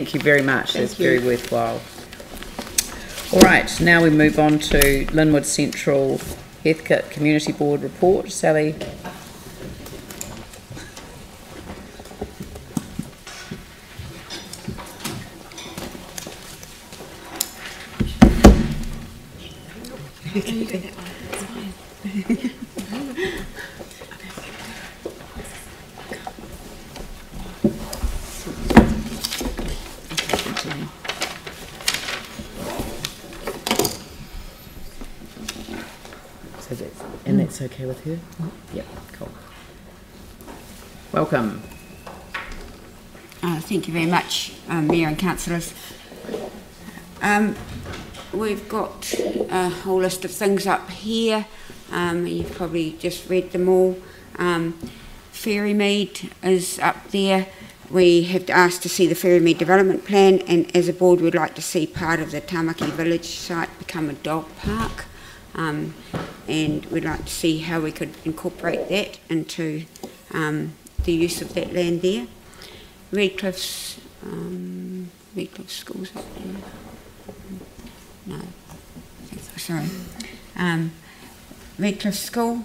Thank you very much. That's very worthwhile. All right, now we move on to Linwood Central Heathcote Community Board report. Sally. And that's okay with her? Yep, cool. Welcome. Thank you very much, Mayor and Councillors. We've got a whole list of things up here. You've probably just read them all. Ferrymead is up there. We have asked to see the Ferrymead development plan, and as a board we'd like to see part of the Tamaki village site become a dog park. And we'd like to see how we could incorporate that into the use of that land there. Redcliffe's schools up there. No, sorry. Redcliffe School.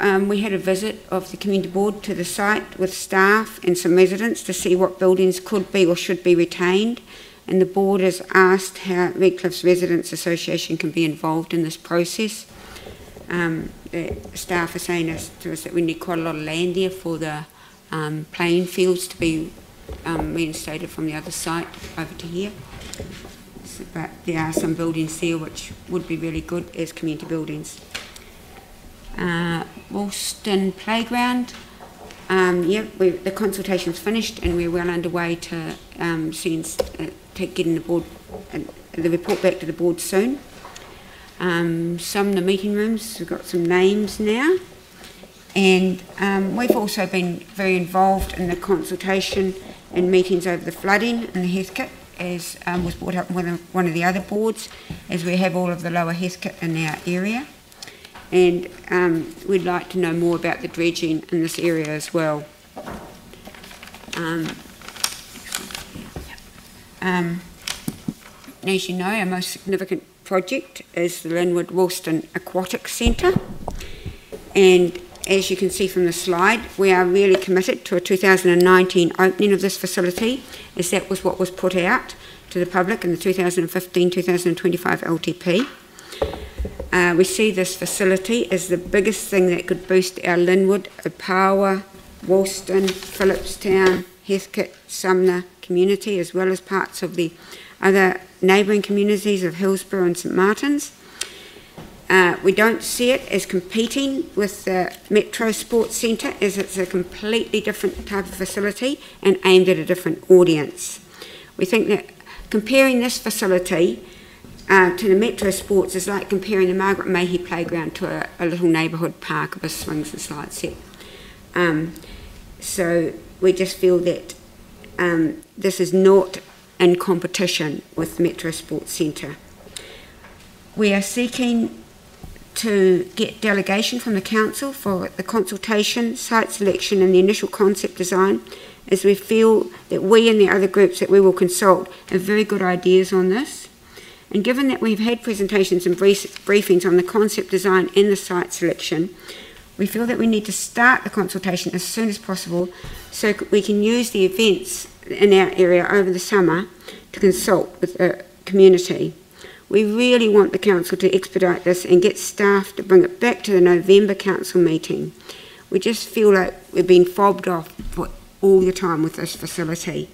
We had a visit of the community board to the site with staff and some residents to see what buildings could be or should be retained. And the board has asked how Redcliffe's Residents Association can be involved in this process. The staff are saying to us that we need quite a lot of land there for the playing fields to be reinstated from the other site over to here. So, but there are some buildings there which would be really good as community buildings. Woolston Playground. The consultation's finished and we're well underway to getting the report back to the board soon. Some the meeting rooms, we've got some names now, and we've also been very involved in the consultation and meetings over the flooding in the Heathcote, as was brought up with one of the other boards, as we have all of the lower Heathcote in our area. And we'd like to know more about the dredging in this area as well. As you know, our most significant project is the Linwood Woolston Aquatic Centre, and as you can see from the slide, we are really committed to a 2019 opening of this facility, as that was what was put out to the public in the 2015-2025 LTP. We see this facility as the biggest thing that could boost our Linwood, Opawa, Woolston, Phillipstown, Heathcote, Sumner community, as well as parts of the other neighbouring communities of Hillsborough and St Martins. We don't see it as competing with the Metro Sports Centre, as it's a completely different type of facility and aimed at a different audience. We think that comparing this facility to the Metro Sports is like comparing the Margaret Mayhew playground to a little neighbourhood park with a swings and slide set. So we just feel that this is not in competition with Metro Sports Centre. We are seeking to get delegation from the council for the consultation, site selection and the initial concept design, as we feel that we and the other groups that we will consult have very good ideas on this. And given that we've had presentations and briefings on the concept design and the site selection, we feel that we need to start the consultation as soon as possible so we can use the events in our area over the summer to consult with the community. We really want the council to expedite this and get staff to bring it back to the November council meeting. We just feel like we've been fobbed off all the time with this facility,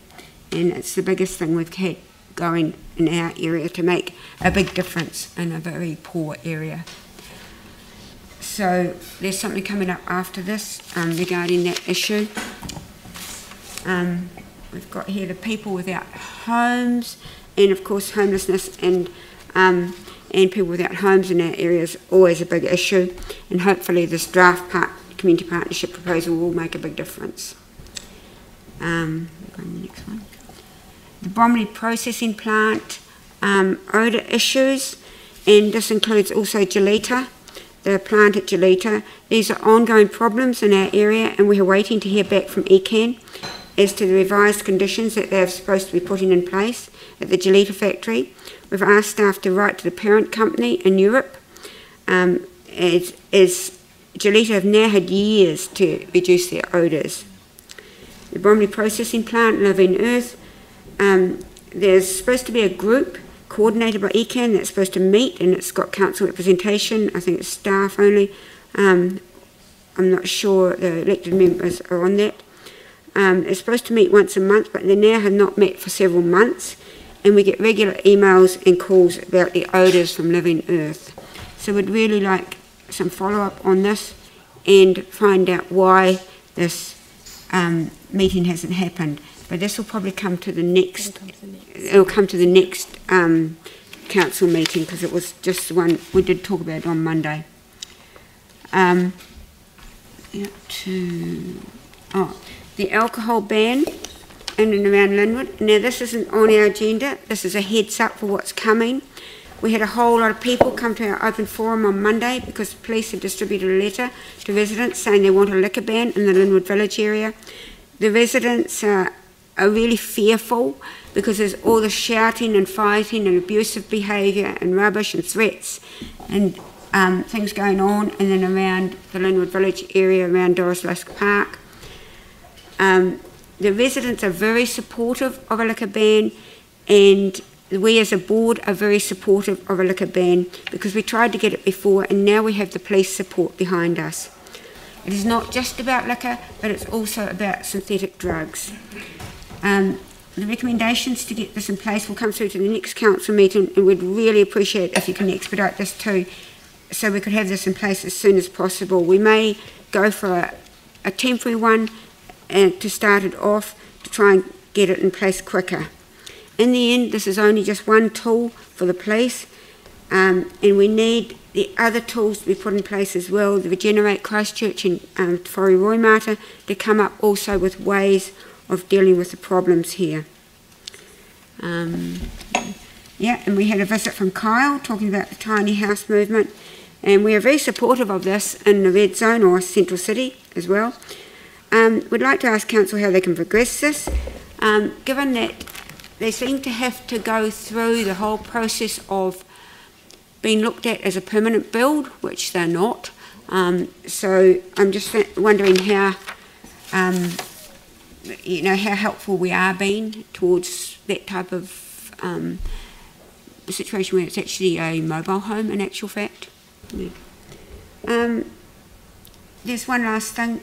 and it's the biggest thing we've had going in our area to make a big difference in a very poor area. So there's something coming up after this regarding that issue. We've got here the people without homes, and of course homelessness and people without homes in our area is always a big issue, and hopefully this draft community partnership proposal will make a big difference. Go on the next one. The Bromley processing plant, odour issues, and this includes also Gelita, the plant at Gelita. These are ongoing problems in our area, and we are waiting to hear back from ECAN. as to the revised conditions that they're supposed to be putting in place at the Gelita factory. We've asked staff to write to the parent company in Europe, as Gelita have now had years to reduce their odours. The Bromley processing plant, Living Earth, there's supposed to be a group coordinated by ECAN that's supposed to meet, and it's got council representation. I think it's staff only. I'm not sure the elected members are on that. It's supposed to meet once a month, but they now have not met for several months, and we get regular emails and calls about the odours from Living Earth. So we'd really like some follow-up on this and find out why this meeting hasn't happened. But this will probably come to the next, it'll come to the next council meeting, because it was just the one we did talk about on Monday. The alcohol ban in and around Linwood. Now this isn't on our agenda, this is a heads up for what's coming. We had a whole lot of people come to our open forum on Monday because the police had distributed a letter to residents saying they want a liquor ban in the Linwood village area. The residents are really fearful because there's all the shouting and fighting and abusive behaviour and rubbish and threats and things going on in and around the Linwood village area around Doris Lusk Park. The residents are very supportive of a liquor ban, and we as a board are very supportive of a liquor ban because we tried to get it before, and now we have the police support behind us. It is not just about liquor, but it's also about synthetic drugs. The recommendations to get this in place will come through to the next council meeting, and we'd really appreciate if you can expedite this too, so we could have this in place as soon as possible. We may go for a temporary one to start it off to try and get it in place quicker. In the end, this is only just one tool for the police, and we need the other tools to be put in place as well, the Regenerate Christchurch and Whare Roimata, to come up also with ways of dealing with the problems here. Yeah, and we had a visit from Kyle talking about the tiny house movement, and we are very supportive of this in the red zone or Central City as well. We'd like to ask council how they can progress this, given that they seem to have to go through the whole process of being looked at as a permanent build, which they're not. So I'm just wondering how, how helpful we are being towards that type of situation where it's actually a mobile home in actual fact. Yeah. There's one last thing.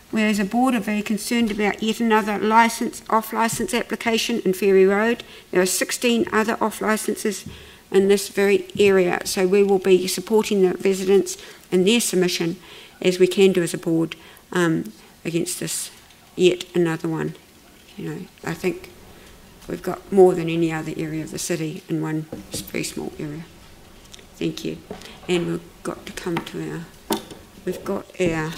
We as a board are very concerned about yet another off-licence application in Ferry Road. There are 16 other off-licences in this very area, so we will be supporting the residents in their submission as we can do as a board against this yet another one. I think we've got more than any other area of the city in one very small area. Thank you. And we've got to come to our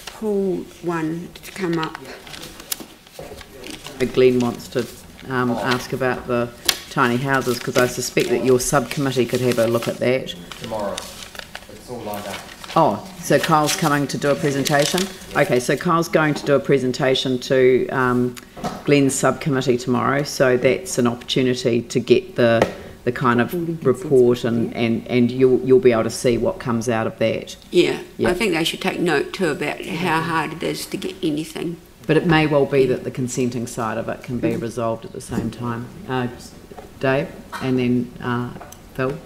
pool one to come up. Glenn wants to ask about the tiny houses, because I suspect that your subcommittee could have a look at that. Tomorrow. It's all lined up. Oh, so Kyle's coming to do a presentation? Okay, so Kyle's going to do a presentation to Glenn's subcommittee tomorrow, so that's an opportunity to get the kind of report and you'll be able to see what comes out of that. Yeah, I think they should take note too about how hard it is to get anything. But it may well be that the consenting side of it can be resolved at the same time. Dave, and then Phil.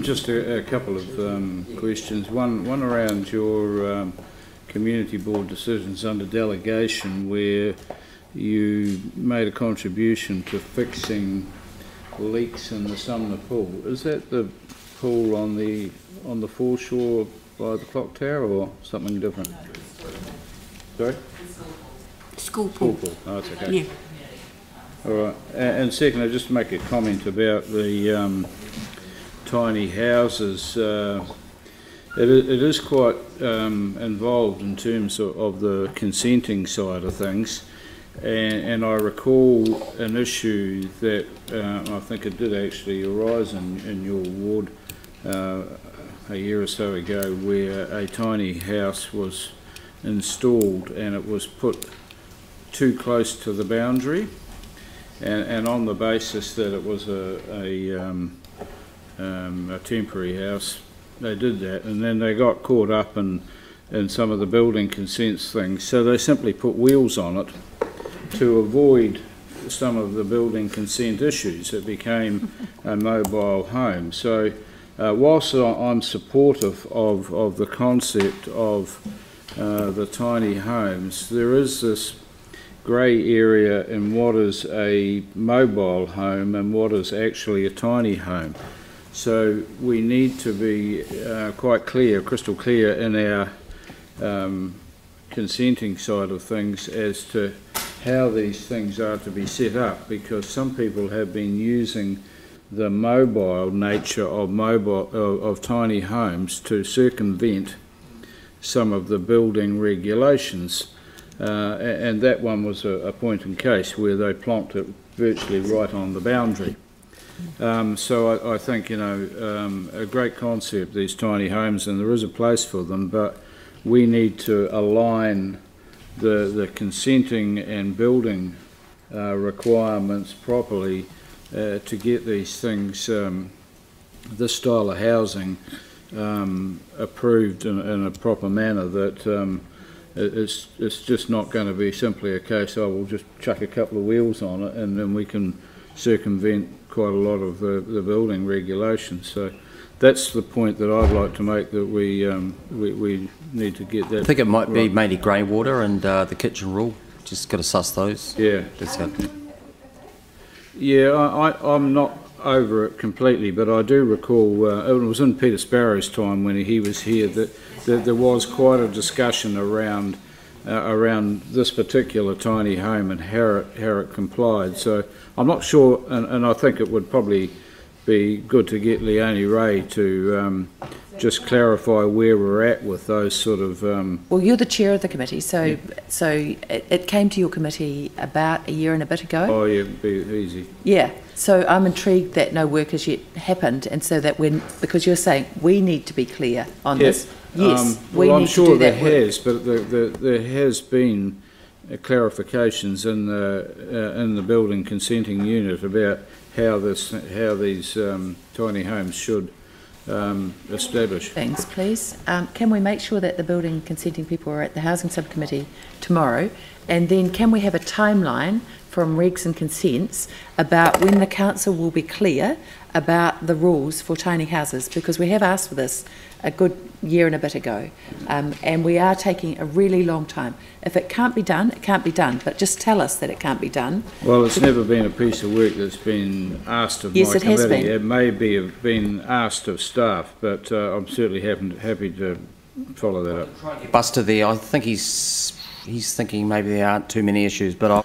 Just a couple of questions. One around your community board decisions under delegation, where you made a contribution to fixing leaks in the Sumner pool. Is that the pool on the foreshore by the clock tower, or something different? Sorry? School pool. Oh, that's okay. Yeah. All right. And second, I just make a comment about the tiny houses. It is quite involved in terms of the consenting side of things. And I recall an issue that I think it did actually arise in your ward a year or so ago, where a tiny house was installed, and it was put too close to the boundary, and on the basis that it was a temporary house, they did that, and then they got caught up in some of the building consents things, so they simply put wheels on it to avoid some of the building consent issues. It became a mobile home. So whilst I'm supportive of the concept of the tiny homes, there is this grey area in what is a mobile home and what is actually a tiny home. So we need to be quite clear, crystal clear in our consenting side of things as to how these things are to be set up, because some people have been using the mobile nature of tiny homes to circumvent some of the building regulations, and that one was a point in case where they plonked it virtually right on the boundary. So I think, you know, a great concept, these tiny homes, and there is a place for them, but we need to align the consenting and building requirements properly to get these things, this style of housing, approved in a proper manner, that it's just not going to be simply a case of we'll just chuck a couple of wheels on it and then we can circumvent quite a lot of the building regulations. So that's the point that I'd like to make, that we need to get that. I think it might be right. mainly grey water and the kitchen rule. Just got to suss those. Yeah. Yeah, I'm not over it completely, but I do recall, it was in Peter Sparrow's time when he was here, that there was quite a discussion around this particular tiny home and how it complied. So I'm not sure, and I think it would probably be good to get Leonie Ray to just clarify where we're at with those sort of... Well, you're the chair of the committee, so it came to your committee about a year and a bit ago. Oh yeah, it'd be easy. Yeah, so I'm intrigued that no work has yet happened, and so that because you're saying we need to be clear on this. Yes, well, I'm sure there has, but there has been clarifications in the building consenting unit about how these tiny homes should establish. Things, please. Can we make sure that the building consenting people are at the housing subcommittee tomorrow, and then can we have a timeline from regs and consents about when the council will be clear about the rules for tiny houses, because we have asked for this a good year and a bit ago, and we are taking a really long time. If it can't be done, it can't be done, but just tell us that it can't be done. Well, it's never been a piece of work that's been asked of my committee. Yes, it has been. It may have been asked of staff, but I'm certainly happy to follow that up. Buster there, I think he's thinking maybe there aren't too many issues, but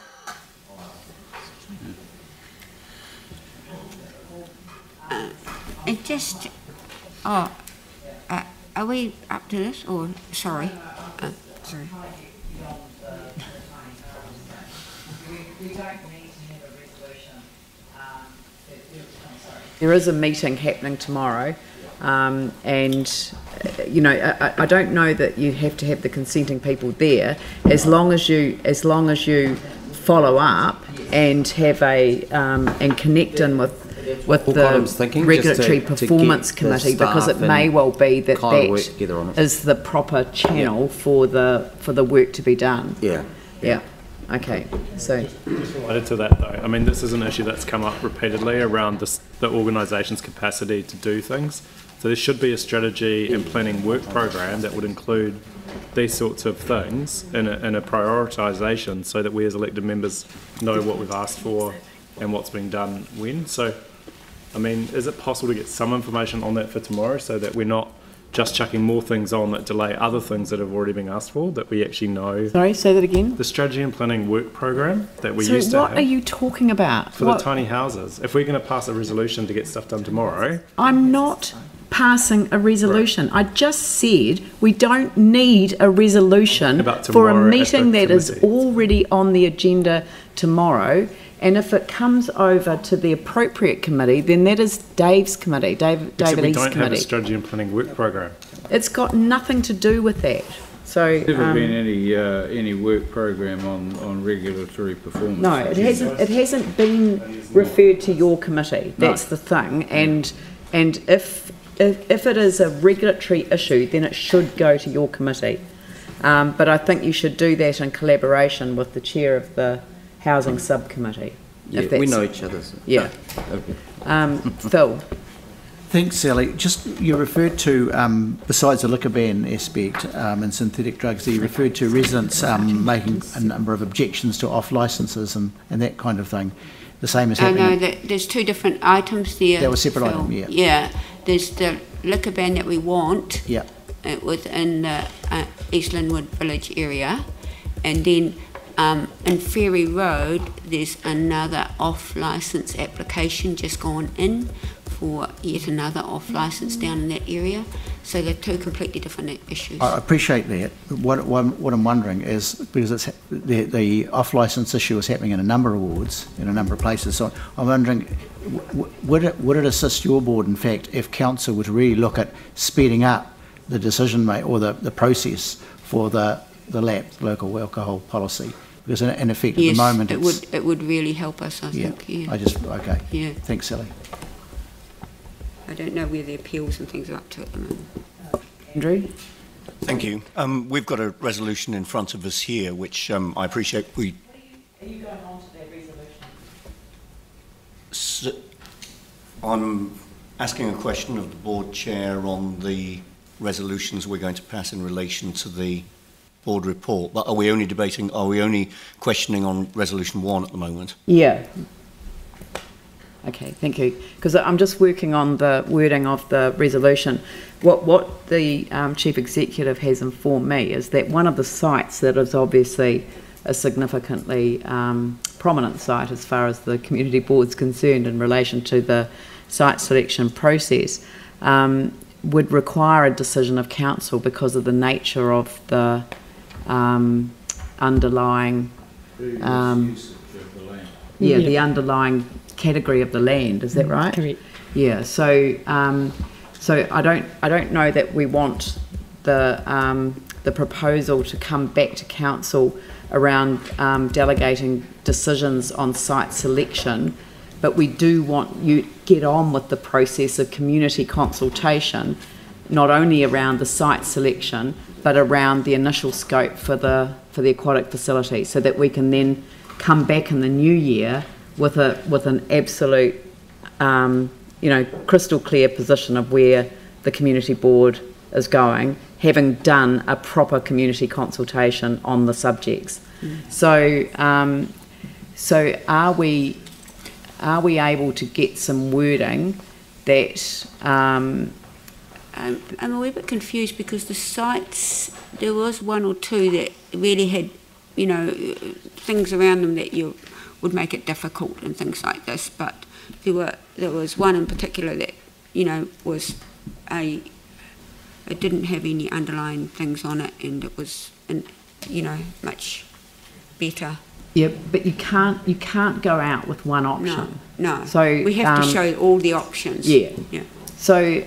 It just, are we up to this, or, sorry, sorry. There is a meeting happening tomorrow, and you know, I don't know that you have to have the consenting people there, as long as you follow up and have and connect in with the regulatory performance committee, because it may well be that is the proper channel for the work to be done. Yeah. Okay, so related to that though, I mean, this is an issue that's come up repeatedly around the organisation's capacity to do things. So there should be a strategy and planning work program that would include these sorts of things in a prioritisation, so that we as elected members know what we've asked for and what's being done when. So, I mean, is it possible to get some information on that for tomorrow, so that we're not just chucking more things on that delay other things that have already been asked for, that we actually know? Sorry, say that again. The strategy and planning work program that we used to have. So what are you talking about? For the tiny houses. If we're going to pass a resolution to get stuff done tomorrow... I'm not passing a resolution. Right. I just said we don't need a resolution for a meeting that is already on the agenda tomorrow. And if it comes over to the appropriate committee, then that is Dave's committee, David East's committee. We don't have a strategy and planning work program. It's got nothing to do with that. So Never been any work program on regulatory performance. no, it hasn't. It hasn't been referred to your committee. That's the thing. And if it is a regulatory issue, then it should go to your committee. But I think you should do that in collaboration with the chair of the housing subcommittee. Yeah, we know each other. So. Yeah. Okay. Phil. Thanks, Sally. Just, you referred to, besides the liquor ban aspect and synthetic drugs, you referred to residents making a number of objections to off licences and that kind of thing. The same as happening. No, there's two different items there. That was separate Phil. item, yeah. Yeah, there's the liquor ban that we want Yeah. Within the East Linwood village area, and then in Ferry Road there's another off-licence application just gone in for yet another off-licence down in that area. So they're two completely different issues. I appreciate that. What I'm wondering is, because it's the off-licence issue is happening in a number of wards, in a number of places, so I'm wondering, would it assist your board, in fact, if council were to really look at speeding up the decision or the process for the LAP, local alcohol policy? Because in effect, yes, at the moment, it would really help us, I think. Yeah. Okay. Yeah. Thanks, Sally. I don't know where the appeals and things are up to at the moment. Andrew? Thank you. We've got a resolution in front of us here, which I appreciate Are you going on to that resolution? I'm asking a question of the board chair on the resolutions we're going to pass in relation to the board report. But are we only questioning on resolution 1 at the moment? Yeah. Okay, thank you. Because I'm just working on the wording of the resolution. What the Chief Executive has informed me is that one of the sites that is obviously a significantly prominent site as far as the community board's concerned in relation to the site selection process would require a decision of council because of the nature of the underlying the underlying category of the land. Is that right? Correct. Yeah. So I don't know that we want the proposal to come back to council around delegating decisions on site selection, but we do want you to get on with the process of community consultation, not only around the site selection, but around the initial scope for the aquatic facility, so that we can then come back in the new year with an absolute, crystal clear position of where the community board is going, having done a proper community consultation on the subjects. So are we able to get some wording that? I'm a wee bit confused because the sites, there was one or two that really had, things around them that would make it difficult and things like this, but there was one in particular that, it didn't have any underlying things on it, and it was, much better. Yeah, but you can't go out with one option. No. So we have to show all the options. Yeah. Yeah. So,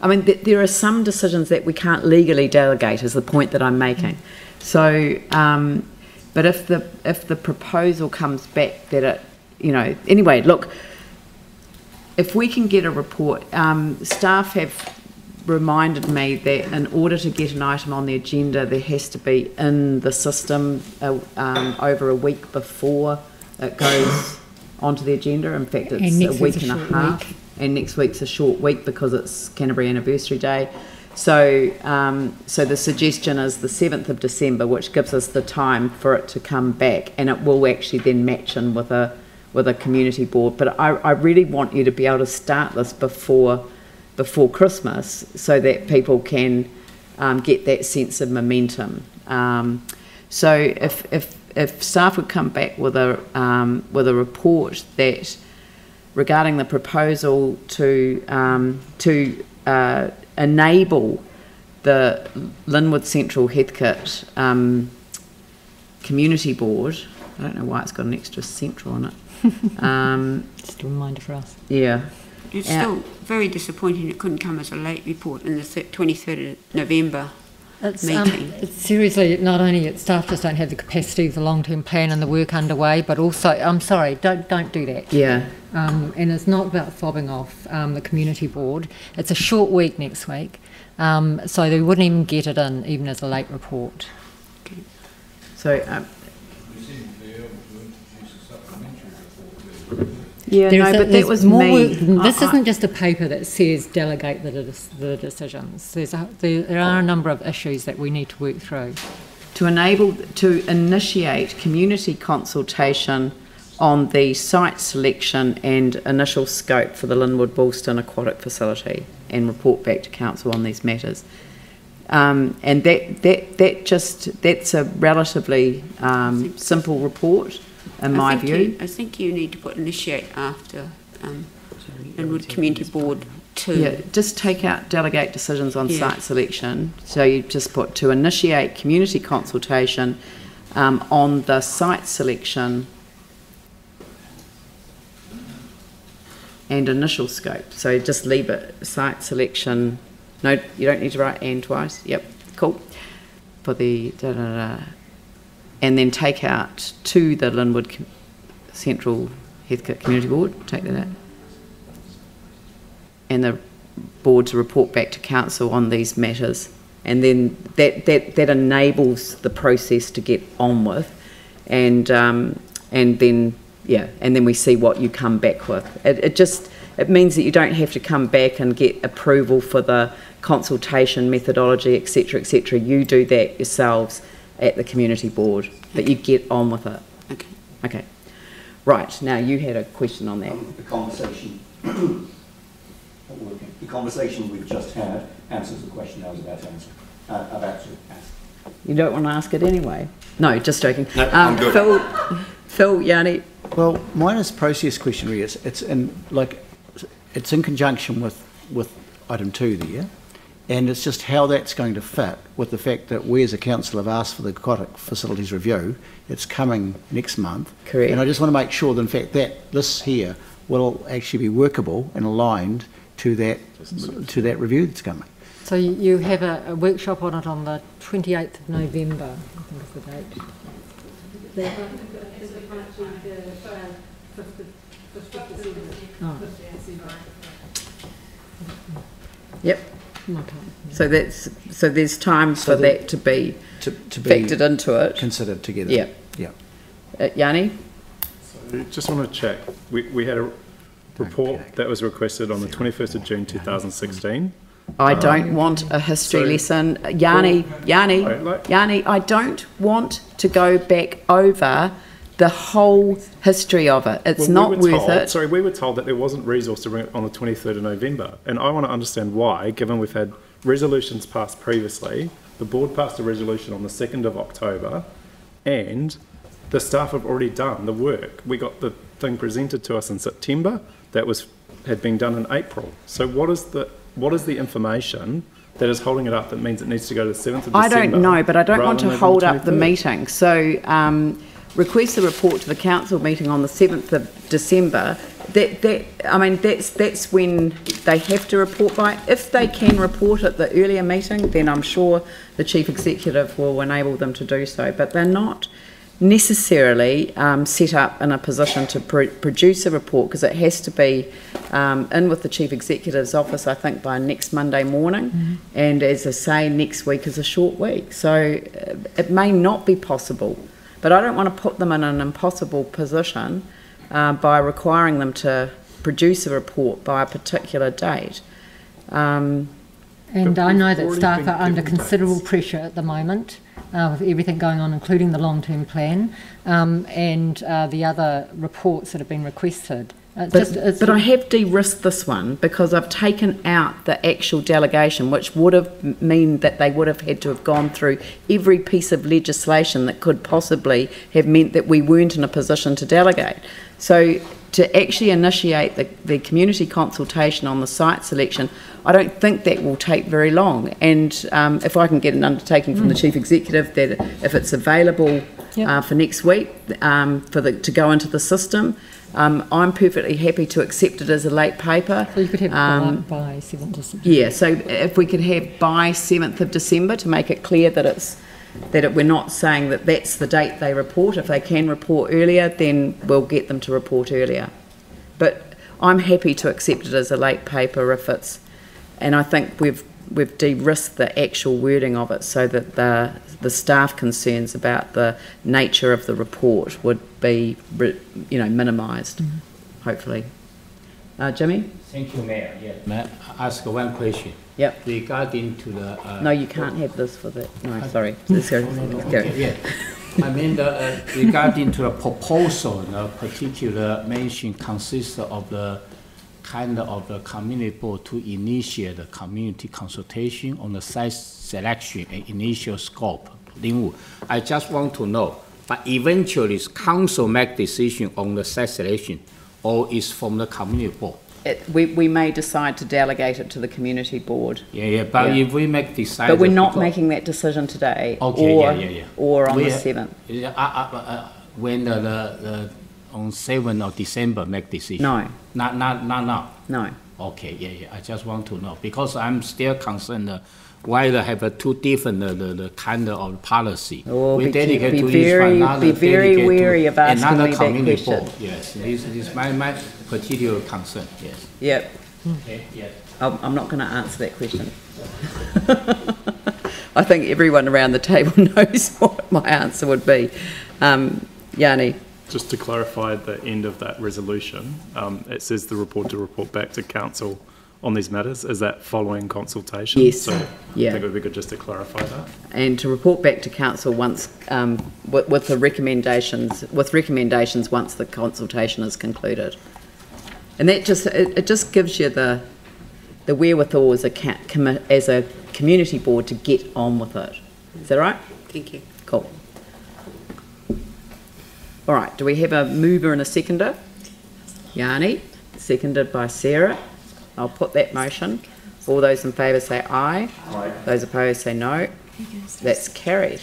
I mean, there are some decisions that we can't legally delegate, is the point that I'm making. So, but if the proposal comes back that it, anyway, look, if we can get a report, staff have reminded me that in order to get an item on the agenda, there has to be in the system over a week before it goes onto the agenda. In fact, it's a week and a half. And next week's a short week because it's Canterbury Anniversary Day. So the suggestion is the 7th of December, which gives us the time for it to come back, and it will actually then match in with a community board. But I really want you to be able to start this before Christmas, so that people can get that sense of momentum. So if staff would come back with a report that, regarding the proposal to enable the Linwood Central Heathcote Community Board, I don't know why it's got an extra central on it. Just a reminder for us. Yeah. It's still very disappointing it couldn't come as a late report in the 23rd of November meeting. It's seriously, not only that staff just don't have the capacity of the long-term plan and the work underway, but also, I'm sorry, don't do that. Yeah. And it's not about fobbing off the community board. It's a short week next week, so they wouldn't even get it in, even as a late report. Okay. So, yeah, no, but that was me. This isn't just a paper that says delegate the decisions. There are a number of issues that we need to work through. To initiate community consultation on the site selection and initial scope for the Linwood Bullston Aquatic Facility and report back to council on these matters. And that's a relatively simple report. In my view, I think you need to put initiate after Linwood Community Board to... Yeah, just take out delegate decisions on site selection. So you just put to initiate community consultation on the site selection and initial scope. So just leave it, site selection. No, you don't need to write and twice. Yep, cool. For the and then take out to the Linwood Central Heathcote Community Board, take that out. And the board to report back to council on these matters. And then that enables the process to get on with. And then we see what you come back with. It means that you don't have to come back and get approval for the consultation methodology, etc., etc. You do that yourselves at the community board, but you get on with it. Okay. Okay. Right, now you had a question on that. The conversation we've just had answers the question I was about to ask. You don't want to ask it anyway? No, just joking. No, I'm good. Phil, Yanni? Well, mine is a process question, really. It's in conjunction with item 2 there. And it's just how that's going to fit with the fact that we as a council have asked for the aquatic facilities review. It's coming next month. Correct. And I just want to make sure that in fact that this here will actually be workable and aligned to that review that's coming. So you have a workshop on it on the 28th of November, I think is the date. Yep. So there's time for that to be factored into it. Considered together. Yeah. Yeah. Yanni? So just want to check. We had a report that was requested on the 21st of June 2016. I don't want a history lesson. Yanni, I don't want to go back over the whole history of it. It's not worth it. Sorry, we were told that there wasn't resource to bring it on the 23rd of November. And I want to understand why, given we've had resolutions passed previously. The board passed a resolution on the 2nd of October, and the staff have already done the work. We got the thing presented to us in September that had been done in April. So what is the information that is holding it up that means it needs to go to the 7th of December? I don't know, but I don't want to hold up the meeting. So request a report to the council meeting on the 7th of December. That's when they have to report by. If they can report at the earlier meeting, then I'm sure the chief executive will enable them to do so. But they're not necessarily set up in a position to produce a report, because it has to be in with the chief executive's office, I think, by next Monday morning. Mm-hmm. And as I say, next week is a short week, so it may not be possible. But I don't want to put them in an impossible position by requiring them to produce a report by a particular date. And I know that staff are under considerable pressure at the moment with everything going on, including the long-term plan and the other reports that have been requested. But I have de-risked this one because I've taken out the actual delegation, which would have mean that they would have had to have gone through every piece of legislation that could possibly have meant that we weren't in a position to delegate. So to actually initiate the community consultation on the site selection, I don't think that will take very long. And if I can get an undertaking from the chief executive that if it's available Yep. for next week to go into the system. I'm perfectly happy to accept it as a late paper. So you could have it by 7th of September. Yeah, so if we could have by 7th of December to make it clear that we're not saying that that's the date they report. If they can report earlier, then we'll get them to report earlier. But I'm happy to accept it as a late paper if it's, and I think we've de-risked the actual wording of it so that the staff concerns about the nature of the report would be, minimised, hopefully. Jimmy? Thank you, Mayor. Yeah. May I ask one question? Yep. Regarding to the... no, you can't have this for that. No, sorry. Let's go. Okay, yeah. I mean, regarding to the proposal, the particular mention consists of the kind of the community board to initiate the community consultation on the site selection and initial scope. Linwood. I just want to know, but eventually council make decision on the site selection, or is from the community board? We may decide to delegate it to the community board. But if we decide... But we're not making that decision today. Okay, or on the 7th. When on 7th of December make decision? No. Not now? No. Okay, I just want to know, because I'm still concerned why they have two different the kind of policy. Oh, we dedicate be to very, each one, be very wary of asking me that question. Board. Yes, this is my particular concern. Yes. Yep. Okay. Yes. I'm not going to answer that question. I think everyone around the table knows what my answer would be. Yanni. Just to clarify the end of that resolution, it says the report to report back to council on these matters. Is that following consultation? Yes. So yeah. I think it would be good just to clarify that. And to report back to council once with the recommendations once the consultation is concluded. And that just gives you the wherewithal as a community board to get on with it. Is that right? Thank you. Cool. All right, do we have a mover and a seconder? Yanni, seconded by Sarah. I'll put that motion. All those in favour say aye. Aye. Those opposed say no. That's carried.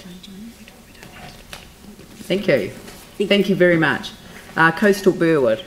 Thank you. Thank you very much. Coastal Burwood.